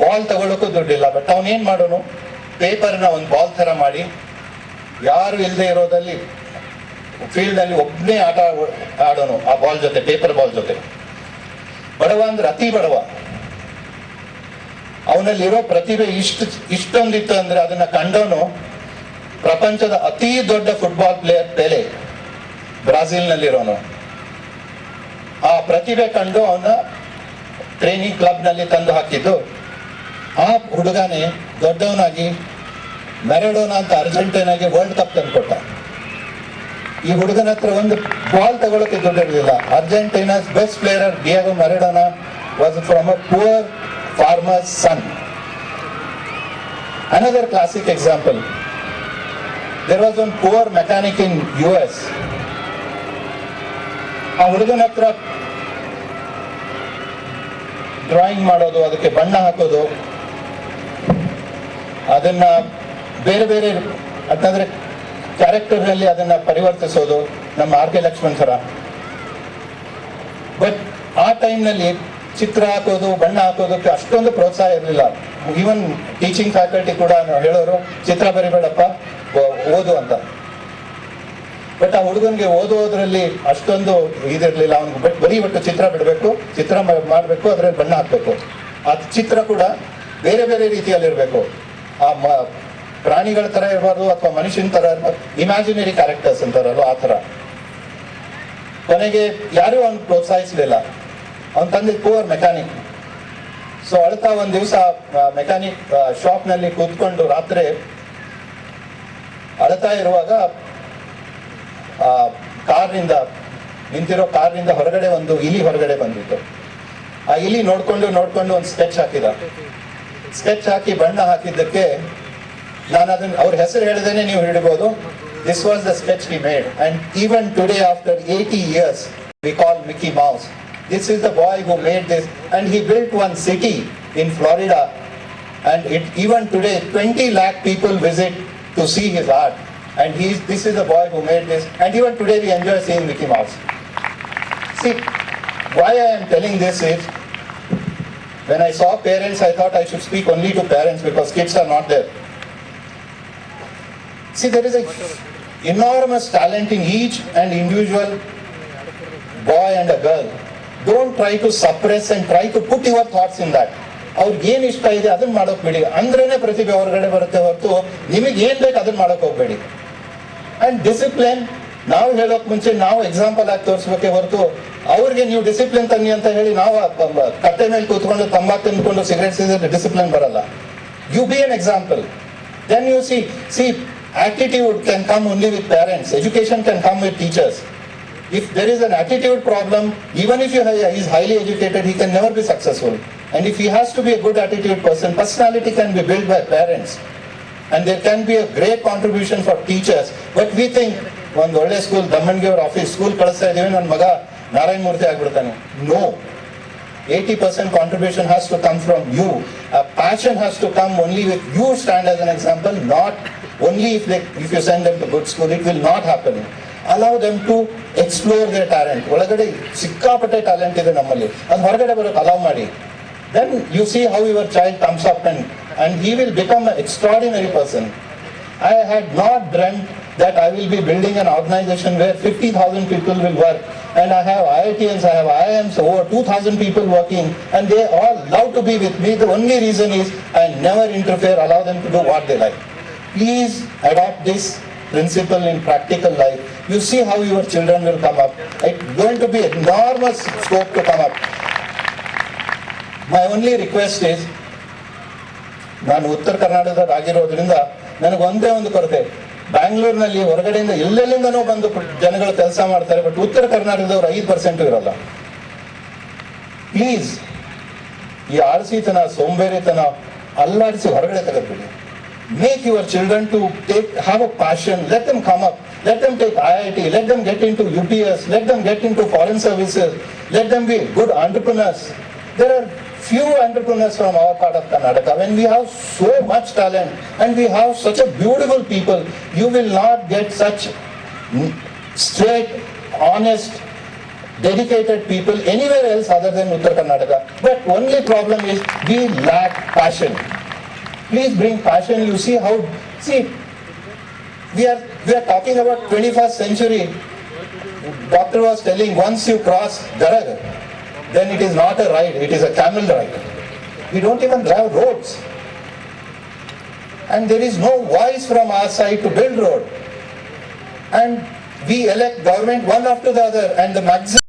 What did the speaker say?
Ball ತಗೊಳ್ಳೋಕ್ಕೂ ದುಡ್ಡಿಲ್ಲ. But ಅವನೇನ್ ಮಾಡೋನು, ಪೇಪರ್ನ ಒಂದು ಬಾಲ್ ತರ ಮಾಡಿ ಯಾರು ಇಲ್ಲದೆ ಇರೋದಲ್ಲಿ ಫೀಲ್ಡ್ ಅಲ್ಲಿ ಒಬ್ಬನೇ ಆಟ ಆಡೋನು ಆ ಬಾಲ್ ಜೊತೆ, ಪೇಪರ್ ಬಾಲ್ ಜೊತೆ. ಬಡವ ಅಂದ್ರೆ ಅತಿ ಬಡವ, ಅವನಲ್ಲಿರೋ ಪ್ರತಿಭೆ ಇಷ್ಟೊಂದಿತ್ತು ಅಂದ್ರೆ ಅದನ್ನ ಕಂಡವನು ಪ್ರಪಂಚದ ಅತಿ ದೊಡ್ಡ ಫುಟ್ಬಾಲ್ ಪ್ಲೇಯರ್ ಪೆಲೆ, ಬ್ರಾಜಿಲ್ ನಲ್ಲಿರೋನು. ಆ ಪ್ರತಿಭೆ ಕಂಡು ಅವನ ಟ್ರೈನಿಂಗ್ ಕ್ಲಬ್ ನಲ್ಲಿ ತಂದು ಹಾಕಿದ್ದು. ಆ ಹುಡುಗನೇ ದೊಡ್ಡವನಾಗಿ ಮೆರಡೋನಾ ಅಂತ ಅರ್ಜೆಂಟೈನಾಗೆ ವರ್ಲ್ಡ್ ಕಪ್ ತಂದುಕೊಟ್ಟ. ಈ ಹುಡುಗನ ಹತ್ರ ಒಂದು ಬಾಲ್ ತಗೊಳ್ಳೋಕೆ ದುಡ್ಡಿರಲಿಲ್ಲ. Argentina's best player Diego Maradona was from a poor farmer's son. Another classic example, there was one poor mechanic in US. ಆ ಹುಡುಗನ ಹತ್ರ ಡ್ರಾಯಿಂಗ್ ಮಾಡೋದು, ಅದಕ್ಕೆ ಬಣ್ಣ ಹಾಕೋದು, ಅದನ್ನ ಬೇರೆ ಬೇರೆ ಅಂತಂದ್ರೆ ಕ್ಯಾರೆಕ್ಟರ್ ನಲ್ಲಿ ಅದನ್ನ ಪರಿವರ್ತಿಸೋದು, ನಮ್ಮ ಆರ್ ಕೆ ಲಕ್ಷ್ಮಣ್ ಥರ. ಬಟ್ ಆ ಟೈಮ್ ನಲ್ಲಿ ಚಿತ್ರ ಹಾಕೋದು, ಬಣ್ಣ ಹಾಕೋದಕ್ಕೆ ಅಷ್ಟೊಂದು ಪ್ರೋತ್ಸಾಹ ಇರಲಿಲ್ಲ. ಈವನ್ ಟೀಚಿಂಗ್ ಫ್ಯಾಕಲ್ಟಿ ಕೂಡ ಹೇಳೋರು, ಚಿತ್ರ ಬರಿಬೇಡಪ್ಪ, ಓದು ಅಂತ. ಬಟ್ ಆ ಹುಡುಗನ್ಗೆ ಓದೋದ್ರಲ್ಲಿ ಅಷ್ಟೊಂದು ಇದಿರ್ಲಿಲ್ಲ. ಅವ್ನಿಗೆ ಬರೀ ಒಟ್ಟು ಚಿತ್ರ ಬಿಡಬೇಕು, ಚಿತ್ರ ಮಾಡಬೇಕು, ಅದ್ರಲ್ಲಿ ಬಣ್ಣ ಹಾಕ್ಬೇಕು. ಆ ಚಿತ್ರ ಕೂಡ ಬೇರೆ ಬೇರೆ ರೀತಿಯಲ್ಲಿ ಇರಬೇಕು. ಆ ಪ್ರಾಣಿಗಳ ತರ ಇರಬಾರ್ದು ಅಥವಾ ಮನುಷ್ಯನ ತರ ಇರಬಾರ್ದು, ಇಮ್ಯಾಜಿನರಿ ಕ್ಯಾರೆಕ್ಟರ್ಸ್ ಅಂತಾರಲ್ಲ ಆ ತರ. ಕೊನೆಗೆ ಯಾರೂ ಅವ್ನು ಪ್ರೋತ್ಸಾಹಿಸಲಿಲ್ಲ. ಅವನ ತಂದೆ ಪುವರ್ ಮೆಕ್ಯಾನಿಕ್. ಸೊ ಅಳ್ತಾ ಒಂದ್ ದಿವಸ ಮೆಕ್ಯಾನಿಕ್ ಶಾಪ್ ನಲ್ಲಿ ಕೂತ್ಕೊಂಡು ರಾತ್ರಿ ಅಳ್ತಾ ಇರುವಾಗ ನಿಂತಿರೋ ಕಾರ್ನಿಂದ ಹೊರಗಡೆ ಒಂದು ಇಲಿ ಹೊರಗಡೆ ಬಂದಿತ್ತು. ಆ ಇಲಿ ನೋಡ್ಕೊಂಡು ಒಂದು ಸ್ಕೆಚ್ ಹಾಕಿದ. ಸ್ಕೆಚ್ ಹಾಕಿ ಬಣ್ಣ ಹಾಕಿದ್ದಕ್ಕೆ ನಾನು ಅದನ್ನ ಅವ್ರ ಹೆಸರು ಹೇಳಿದೇನೆ ನೀವು ಹಿಡಿಬಹುದು. This was the sketch he made, and even today after 80 years we call Mickey Mouse. This is the boy who made this, and he built one city in Florida, and even today 20 lakh people visit to see his art, and this is the boy who made this, and even today we enjoy seeing Mickey Mouse. See, why I am telling this is, when I saw parents, I thought I should speak only to parents because kids are not there. See, there is a enormous talent in each and individual boy and a girl. Don't try to suppress and try to put your thoughts in that. ಅವ್ರಿಗೆ ಏನ್ ಇಷ್ಟ ಇದೆ ಅದನ್ನ ಮಾಡೋಕ್ ಬಿಡಿ, ಅಂದ್ರೇನೆ ಪ್ರತಿಭೆ ಹೊರಗಡೆ ಬರುತ್ತೆ ಹೊರತು ನಿಮಗೆ ಏನ್ ಬೇಕು ಅದನ್ನ ಮಾಡಕ್ ಹೋಗ್ಬೇಡಿ. ಅಂಡ್ ಡಿಸಿಪ್ಲಿನ್, ನಾವು ಹೇಳೋಕ್ ಮುಂಚೆ ನಾವು ಎಕ್ಸಾಂಪಲ್ ಆಗಿ ತೋರಿಸ್ಬೇಕೆ ಹೊರತು ಅವ್ರಿಗೆ ನೀವು ಡಿಸಿಪ್ಲಿನ್ ತನ್ನಿ ಅಂತ ಹೇಳಿ ನಾವು ಕಟ್ಟೆ ಮೇಲೆ ಕೂತ್ಕೊಂಡು ತಂಬಾಕು ತಿನ್ಕೊಂಡು ಸಿಗರೇಟ್ ಸೇರಿದ್ರೆ ಡಿಸಿಪ್ಲಿನ್ ಬರಲ್ಲ. You be an example, then you see attitude can come only with parents. Education can come with teachers. If there is an attitude problem, even if he is highly educated, he can never be successful. And if he has to be a good attitude person, personality can be built by parents. And there can be a great contribution for teachers. But we think, ಒಂದು ಒಳ್ಳೆ school, ದಮ್ಮನ್ಗೆ ಅವ್ರ office school ಕಳಿಸ್ತಾ ಇದೀವಿ, ನನ್ನ ಮಗ Narayana Murthy ಆಗ್ಬಿಡ್ತಾನೆ. No. 80% contribution has to come from you. A passion has to come only with you stand as an example, not only if you send them to good school. It will not happen. Allow them to explore their talent. ಒಳಗಡೆ ಸಿಕ್ಕಾಪಟ್ಟೆ talent ಇದೆ ನಮ್ಮಲ್ಲಿ, ಅದು ಹೊರಗಡೆ ಬರೋಕೆ allow ಮಾಡಿ. Then you see how your child comes up and he will become an extraordinary person. I had not dreamt that I will be building an organization where 50,000 people will work, and I have IITians, I have IIMs, over 2,000 people working, and they all love to be with me. The only reason is I never interfere, allow them to do what they like. Please adopt this principle in practical life. You see how your children will come up. It's going to be enormous scope to come up. My only request is, ನಾನು ಉತ್ತರ ಕರ್ನಾಟಕದಾಗಿರೋದ್ರಿಂದ ನನಗೆ ಒಂದೇ ಒಂದು ಕೊರತೆ, ಬ್ಯಾಂಗ್ಳೂರಿನಲ್ಲಿ ಹೊರಗಡೆಯಿಂದ ಎಲ್ಲೆಲ್ಲಿಂದನೋ ಬಂದು ಜನಗಳು ಕೆಲಸ ಮಾಡ್ತಾರೆ, ಬಟ್ ಉತ್ತರ ಕರ್ನಾಟಕದವ್ರು 5% ಇರಲ್ಲ. ಪ್ಲೀಸ್ ಈ ಆಳಸಿತನ, ಸೋಂಬೇರಿತನ ಅಲ್ಲಾಡಿಸಿ ಹೊರಗಡೆ ತೆಗೆದ್ಬಿಡಿ. Make your children to have a passion. Let them come up. Let them take IIT. Let them get into UPS. Let them get into foreign services. Let them be good entrepreneurs. There are few entrepreneurs from our part of Karnataka. When we have so much talent and we have such a beautiful people, you will not get such straight, honest dedicated people anywhere else other than Uttar Karnataka. But only problem is we lack passion. Please bring passion. You see how, we are talking about 21st century. Doctor was telling once you cross Garag, then it is not a ride, it is a camel ride. We don't even have roads. And there is no voice from our side to build road. And we elect government one after the other, and the maximum